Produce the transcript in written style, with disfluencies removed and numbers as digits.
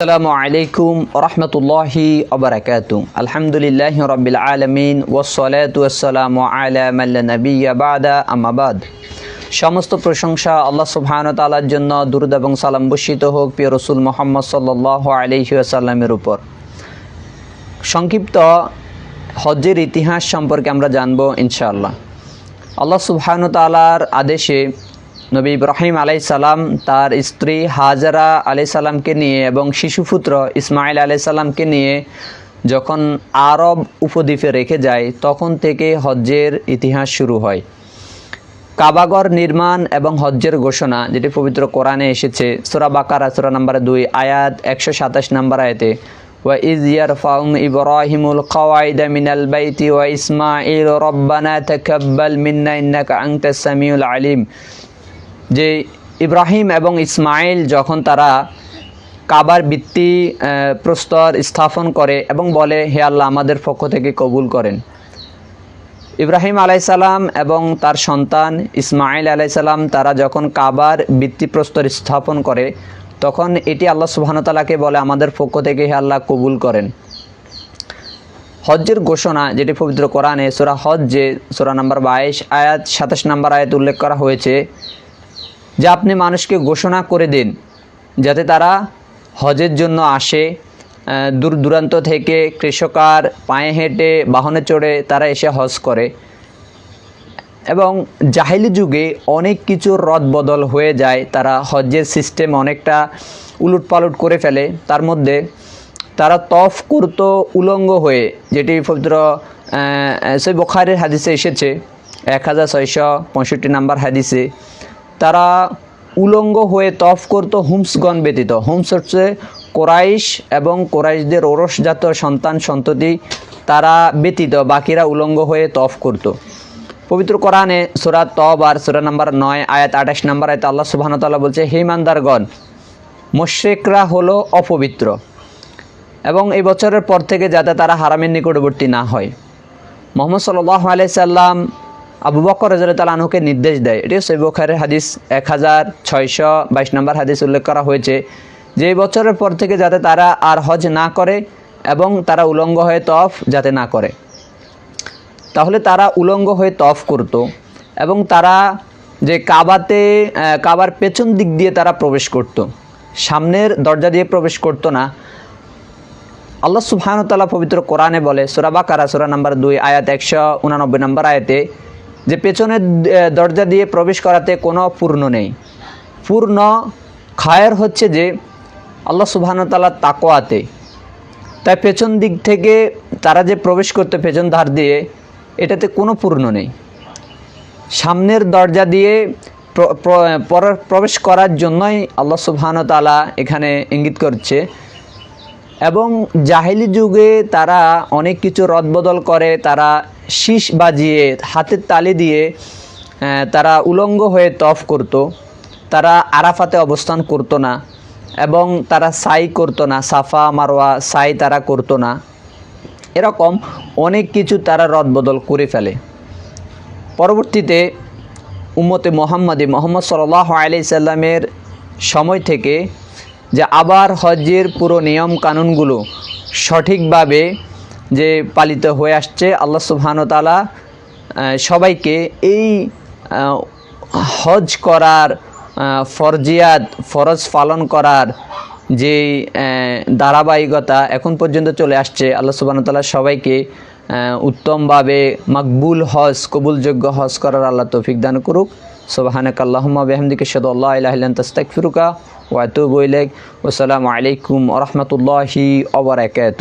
আসসালামু আলাইকুম রহমতুল্লাহি ওবারাকাতু। আলহামদুলিল্লাহি রাব্বিল আলামিন ওয়াসসালাতু ওয়াসসালামু আলা মান লা নাবিয়্যা বা'দা, আম্মা বাদ। সমস্ত প্রশংসা আল্লাহ সুবহানাহু ওয়া তাআলার জন্য, দুরূদ এবং সালাম বর্ষিত হোক প্রিয় রাসূল মুহাম্মদ সাল্লাল্লাহু আলাইহি ওয়াসাল্লামের উপর। সংক্ষিপ্ত হজ্জের ইতিহাস সম্পর্কে আমরা জানব ইনশাআল্লাহ। আল্লাহ সুবহানাহু ওয়া তাআলার আদেশে নবী ইব্রাহিম আলাইহিস সালাম তার স্ত্রী হাজরা আলাইহিস সালামকে নিয়ে এবং শিশুপুত্র ইসমাইল আলাইহিস সালামকে নিয়ে যখন আরব উপদ্বীপে রেখে যায়, তখন থেকে হজ্জের ইতিহাস শুরু হয়। কাবাঘর নির্মাণ এবং হজ্জের ঘোষণা, যেটি পবিত্র কোরআনে এসেছে সূরা বাকারা সূরা নম্বর 2 আয়াত 127 নম্বর আয়াতে, ওয়া ইয ইয়ারফাউ ইব্রাহিমুল কওয়াইদা মিনাল বাইতি ওয়া ইসমাঈল রব্বানা তাকাব্বাল মিন্না ইন্নাকা আনতাস সামিউল আলিম। যে ইব্রাহিম এবং ইসমাইল যখন তারা কাবার ভিত্তি প্রস্তর স্থাপন করে এবং বলে, হে আল্লাহ আমাদের পক্ষ থেকে কবুল করেন। ইব্রাহিম আলাইহিস সালাম এবং তার সন্তান ইসমাইল আলাইহিস সালাম তারা যখন কাবার ভিত্তিপ্রস্তর স্থাপন করে, তখন এটি আল্লাহ সুবহানাহু ওয়া তাআলাকে বলে, আমাদের পক্ষ থেকে হে আল্লাহ কবুল করেন। হজ্জের ঘোষণা, যেটি পবিত্র কোরআনে সূরা হজ্জে সূরা নম্বর 22 আয়াত 27 নম্বর আয়াত উল্লেখ করা হয়েছে যে আপনি মানুষকে ঘোষণা করে দিন যাতে তারা হজের জন্য আসে। দূর দূরান্ত থেকে কৃষকার পায়ে হেঁটে বাহনে চড়ে তারা এসে হজ করে। এবং জাহিলি যুগে অনেক কিছুর রদবদল হয়ে যায়, তারা হজ্জের সিস্টেম অনেকটা উলটপালট করে ফেলে। তার মধ্যে তারা তফ করত উলঙ্গ হয়ে, যেটি পবিত্র সহিহ বুখারীর হাদিসে এসেছে 1665 নম্বর হাদিসে। তারা উলঙ্গ হয়ে তফ করত হুমসগণ ব্যতীত। হুমস হচ্ছে কোরাইশ এবং কোরাইশদের ওরসজাত সন্তান সন্ততি, তারা ব্যতীত বাকিরা উলঙ্গ হয়ে তফ করত। পবিত্র কোরআনে সূরা তওবার সূরা নম্বর 9 আয়াত 28 নম্বর আয়াতে আল্লাহ সুবহানাহু ওয়া তাআলা বলছে, হে ইমানদারগণ, মুশরিকরা হলো অপবিত্র এবং এই বছরের পর থেকে যাতে তারা হারামের নিকটবর্তী না হয়। মুহাম্মদ সাল্লাল্লাহু আলাইহি সাল্লাম আবু বকর রাদিয়াল্লাহু আনহুকে নির্দেশ দেয়। এটি সহিহ বুখারীর হাদিস 1622 নম্বর হাদিস উল্লেখ করা হয়েছে যে এই বছরের পর থেকে যাতে তারা আর হজ না করে এবং তারা উলঙ্গ হয়ে তফ যাতে না করে। তাহলে তারা উলঙ্গ হয়ে তফ করত এবং তারা যে কাবার পেছন দিক দিয়ে তারা প্রবেশ করত, সামনের দরজা দিয়ে প্রবেশ করত না। আল্লাহ সুবহানাহু ওয়া তাআলা পবিত্র কোরআনে বলে সূরা বাকারা সূরা নম্বর 2 আয়াত 189 নম্বর আয়াতে যে পেছনের দরজা দিয়ে প্রবেশ করাতে কোনো পূর্ণ নেই। পূর্ণ খায়ের হচ্ছে যে আল্লাহ সুবহানাহু ওয়া তাআলার তাকওয়াতে। তাই পেছন দিক থেকে তারা যে প্রবেশ করতে পেছন ধার দিয়ে, এটাতে কোনো পূর্ণ নেই। সামনের দরজা দিয়ে প্রবেশ করার জন্যই আল্লাহ সুবহানাহু ওয়া তাআলা এখানে ইঙ্গিত করছে। এবং জাহিলি যুগে তারা অনেক কিছু রদবদল করে, তারা শীষ বাজিয়ে হাতের তালি দিয়ে তারা উলঙ্গ হয়ে তফ করত। তারা আরাফাতে অবস্থান করতো না এবং তারা সাই করতো না, সাফা মারওয়া সাই তারা করতো না। এরকম অনেক কিছু তারা রদবদল করে ফেলে। পরবর্তীতে উম্মতে মুহাম্মদ সাল্লাল্লাহু আলাইহি সাল্লামের সময় থেকে যে আবার হজ্জের পুরো নিয়ম কানুনগুলো সঠিকভাবে যে পালিত হয়ে আসছে, আল্লাহ সুবহানাহু ওয়া তাআলা সবাইকে এই হজ করার ফরজ পালন করার যে ধারাবাহিকতা এখন পর্যন্ত চলে আসছে, আল্লাহ সুবহানাহু ওয়া তাআলা সবাইকে উত্তমভাবে মাকবুল হজ, কবুলযোগ্য হজ করার আল্লাহ তৌফিক দান করুক। সুবহানাকাল্লাহুম্মা বিহামদিকা আশহাদু আল্লা ইলাহা ইল্লা আনতা আস্তাগফিরুকা ওয়া আতুবু ইলাইক। ওয়া আসসালামু আলাইকুম ওয়া রাহমাতুল্লাহি ওয়া বারাকাতুহু।